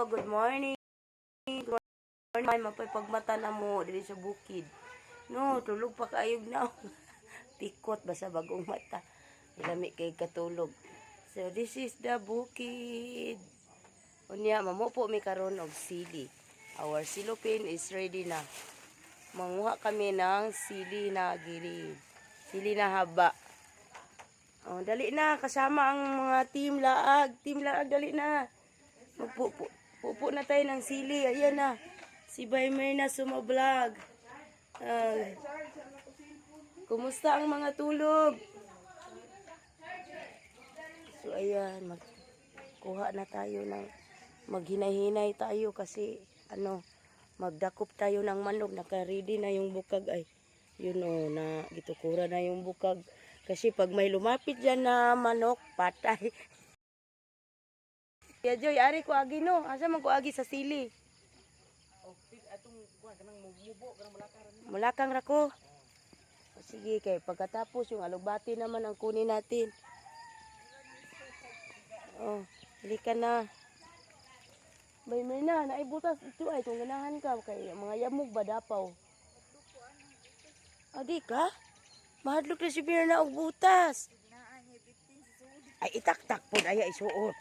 good morning. Good morning, mapay pagmata na mo dili sa bukid. No, tulog pa kaayog na. Pikot basta bagong mata. Ilami kay katulog. So this is the bukid. Unya mamupo mi karon og sili. Our silopin is ready na. Manguha kami ng sili na giri. Sili na haba. Oh, dali na kasama ang mga team laag. Team laag dali na. Magpupo na tayo ng sili. Ayan na. Si Baymer na sumablog. Kumusta ang mga tulog? So ayan, magkuha na tayo ng maghinay-hinay tayo kasi magdakop tayo ng manok. Naka-ready na yung bukag ay. Yun o, na gitukura na yung bukag. Kasi pag may lumapit dyan na manok, patay. Kaya Joy, ari ko agi no. Asa man ko agi sa sili? Mulakang rako. Sige, kay pagkatapos yung alugbati naman ang kunin natin. Oh, halika na. Baymer na, naibutas ito ay kung ganahan ka. Kay mga yamog ba dapaw? Adi ka? Mahadlok na si Bira na og butas. Ay itaktak po aya isuot.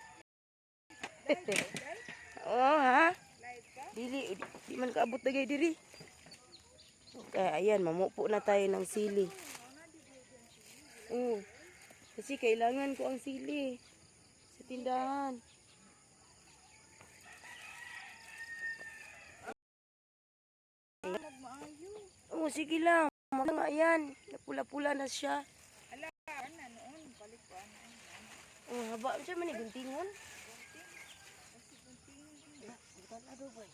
Oh ha? Dili di man kaabot dagay diri. Okay, ayan mamupo na tayo ng sili. Kasi kailangan ko ang sili sa tindahan. Oh, sige lang. Mga yan, napula-pula na siya. Ala, noon, balik ko Oh, haba siya man guntingon. guntingon. Bukan ado ba?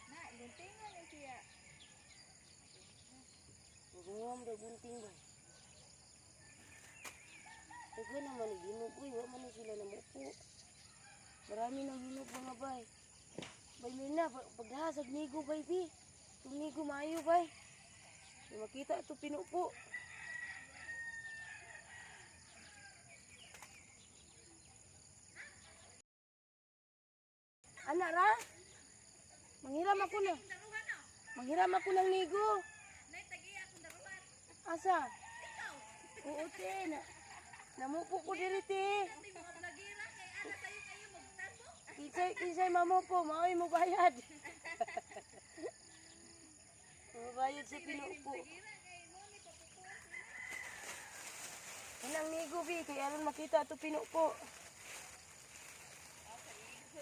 Na, guntingon ni siya. Gungam da gunting ba? Ego naman hinog, uy, wa man sila namupo. Marami nang hinog mga bay. Baymer na, paghasag nigo baby. Tumigo maayo bay. Makita ito pinupo. Anak ra? Manghiram ako na. Manghiram ako ng nigo. Asa? Oo, te. Namupo ko diri, te. Kisay mamupo. Maoy mo bayad. Mabayad sa pinupo. Inang nigo, bi. Kaya rin makita ito pinupo.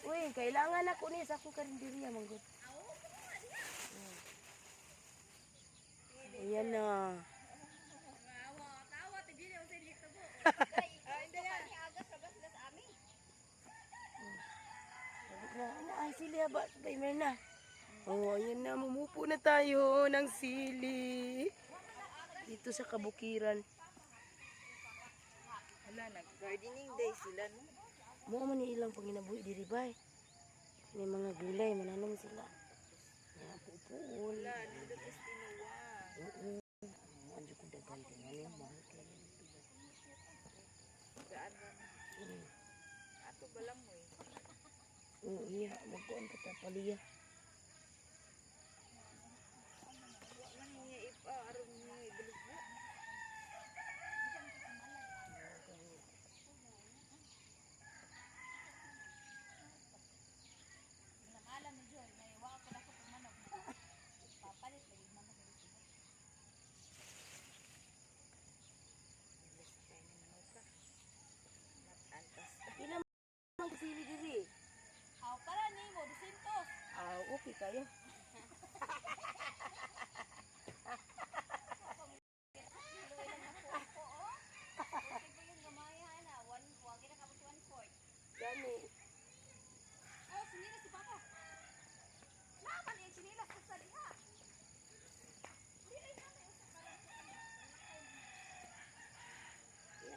Uy, kailangan ako ni sa akong karinderiya, manggod. Ayan na. Ay, sili haba. Baymer na. Oh, ayan na. Mamupo na tayo ng sili. Dito sa kabukiran. Ala, nag-gardening day sila, no? Mo man ni ilang panginabuhi diri bay. May mga gulay mananom sila. Ya pupuon. Ala, nindot is tinuwa. Oo. Anjo ko dagan tingali mahal kay. Gaan ba na? Ato ba lang mo eh? Oo, iya, magkuan ka ta paliya. Wala man niya aron niya ibulugbo. Pila man sili diri? Aw, para ni mo 200. Ah, okay kayo. Gani. Oh, sinilas si Papa. Naman yung sinilas sa diha.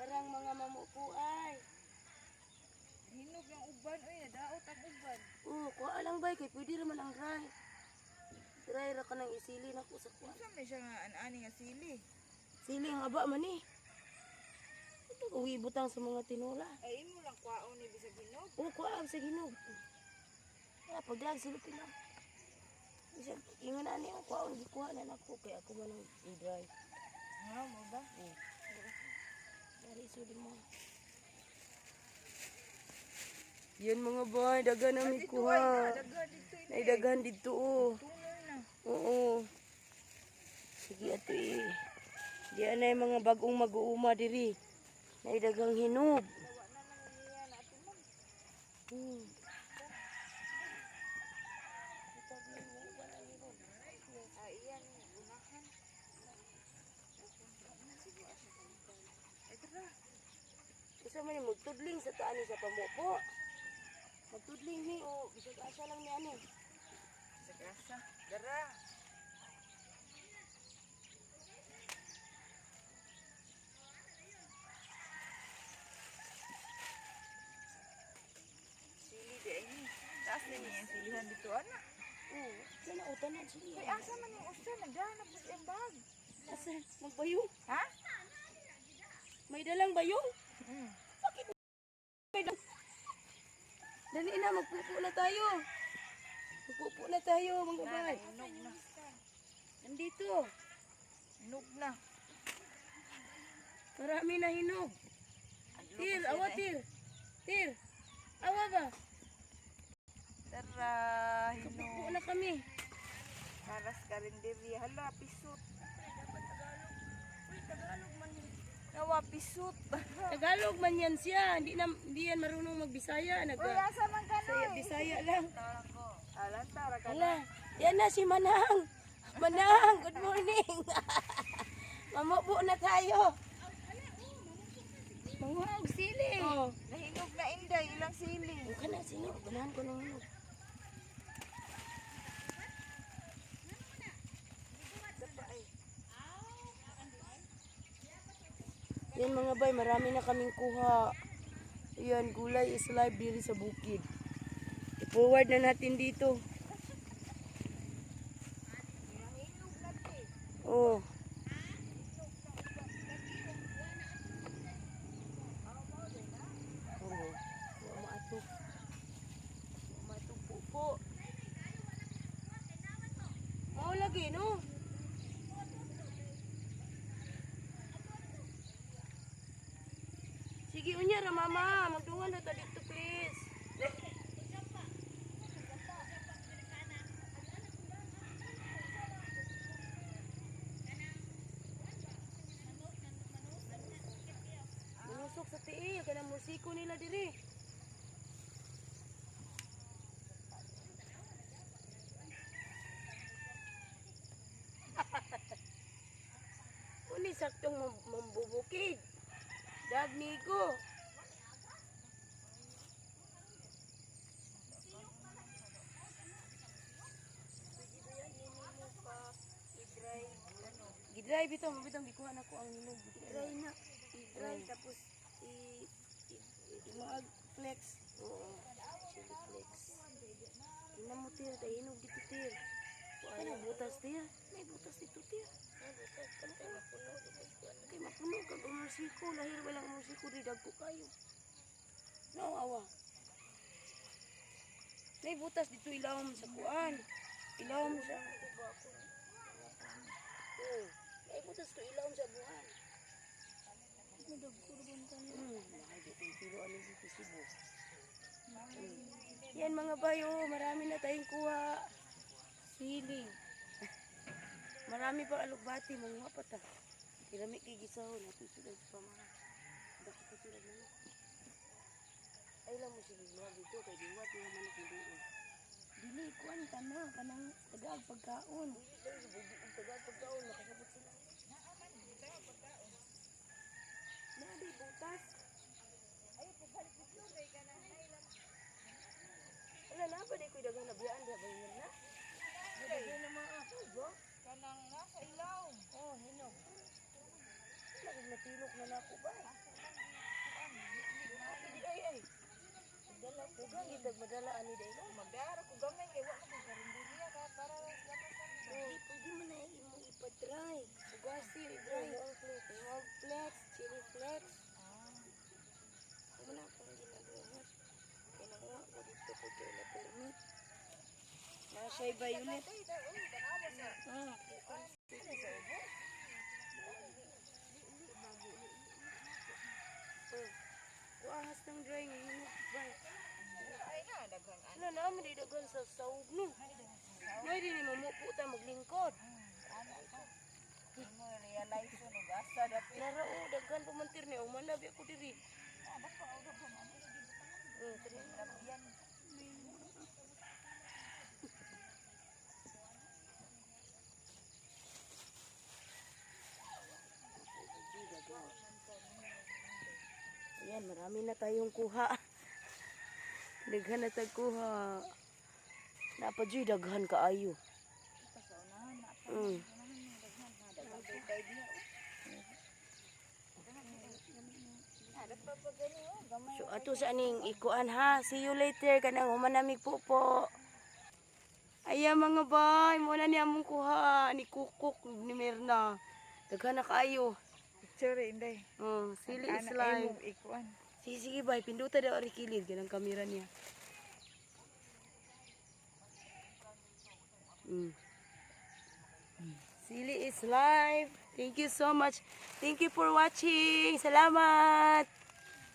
Arang mga mamupuay. Hinog ng uban, oy, nadaot ang uban. Oh, kuha lang bay kay pwede naman ang dry. Dry ra ka nang isili na ko sa kuha. Unsa may siya nga ani nga sili? Sili ang haba man ni. Ito uwi butang sa mga tinola. Ay imo lang kwaon ni bisag hinog. Oh, kuha sa ginog. Paglag sila pila. Isa ingon ani ako ang gikuha na nako kay ako man ang i-drive. Mo ba? Dari sud mo. Yan mga boy, dagan na mi kuha. Naidaghan dito oh. Oo. Sige ato eh. Diyan na yung mga bagong mag-uuma diri. Naidagang hinog. Isa man yung magtudling sa taan sa pamupo. Magtudling ni o bisag asa lang ni ani. Sagasa. Dara. Sili di ini. Taas na niya yung silihan dito, anak. Oo, sana utanan sila. Ay, asa man yung usta? Nagdahanap po siyang bag. Asa, magbayong. Ha? May dalang bayong. Hmm. May dalang. Dali na, magpupo na tayo. Magpupo na tayo, mga bay. Hinog na. Nandito. Hinog na. Marami na hinog. Tir, awa tir. Tir, awa ba? Tara, Magpupo hinog. na kami. Karas ka rin diri. Hala, pisut. Nawa, pisut. Tagalog man yan siya. Hindi yan marunong magbisaya. Uy, asa man ka na? Bisaya lang. Alan, tara ka na. Hala, yan na si Manang. Manang, good morning. Mamubo na tayo. Mga sili. Oh. Nahinog na inday, ilang sili. Ang kana, sino? Ganahan ko ng hinog. Yan mga bay, marami na kaming kuha. Ayan, gulay is live diri sa bukid. I-forward na natin dito. Oh. Oh, maato. Maato pupo. Mau lagi, no? Sige, unya ra mama. Magdungan na ta dito, please. Manusok sa tiil. Kanang musiko nila diri. Uni saktong mambubukid. Dagnigo. Gidrive ito, mabitang bikuha na ko ang hinog. Gidrive na. Gidrive tapos mag-flex. Oo. Chili flex. Tingnan mo tir, tayo hinog dito tir. Ano butas tir? May butas dito tir. Kay mapuno. Kay mapuno kag umusiko. Lahir walang umusiko di dagko kayo. Naawa. May butas dito ilawom sa kuan. Ilawom sa may butas to ilawom sa buwan. Nagkurban ka na. Mahal dito tiro ano dito Cebu. Yan mga bayo, marami na tayong kuha. Siling. Marami pang alugbati, mga pata. Kilami kay gisahon, natin sila sa pamahan. Baka pa sila manok. Ay lang mo sila mga dito, kay diwat yung manok hindi. Dili, kuhan ka na, kanang tagaag pagkaon. Tagaag pagkaon, makasabot sila. Nadi, butas. Ay, pagbalik mo sila, kay kanang nailan. Wala na ba, di ko dagang nabiyaan, di ba yun na? Nabiyaan na mga ako, ba? Kanang nasa ilaw. Oh, hinog. Laging natilok na na ako ba? Ay. Dala ko ba? Idag madala ani day no? Magdara ko gamay kay wa ko karindiriya ka para lamas lang. Pwede mo na imong ipa-dry. Sugasi, i-dry. Yung flex, chili flex. Muna akong ginagawa. Kaya nakuha ko dito ko kay na permit. Siya violet. Kuangas ng dry ngayon. Ay na, daghang Wala na, madidagan sa saog no. May din mo mupo ta maglingkod. mo realize yun, ugasa dapit. Nara o, daghan pumantir ni umanabi ako diri. Tiri. Yan. Ayan, marami na tayong kuha. Daghan na tayong kuha. Napadyoy daghan kaayo. Sa unahan na. Mm. Daghang birthday niya. Dapat pa gani oh, gamay. So ato sa aning ikuan ha. See you later kanang humanamig po po. Aya mga bay, mo na ni among kuha ni Kukuk ni Mirna. Daghan na kaayo. Picture inday. Sili is live. Ikuan. Sige bay, pinduta daw ari kilid ganang kamera niya. Sili is live. Thank you so much. Thank you for watching. Salamat.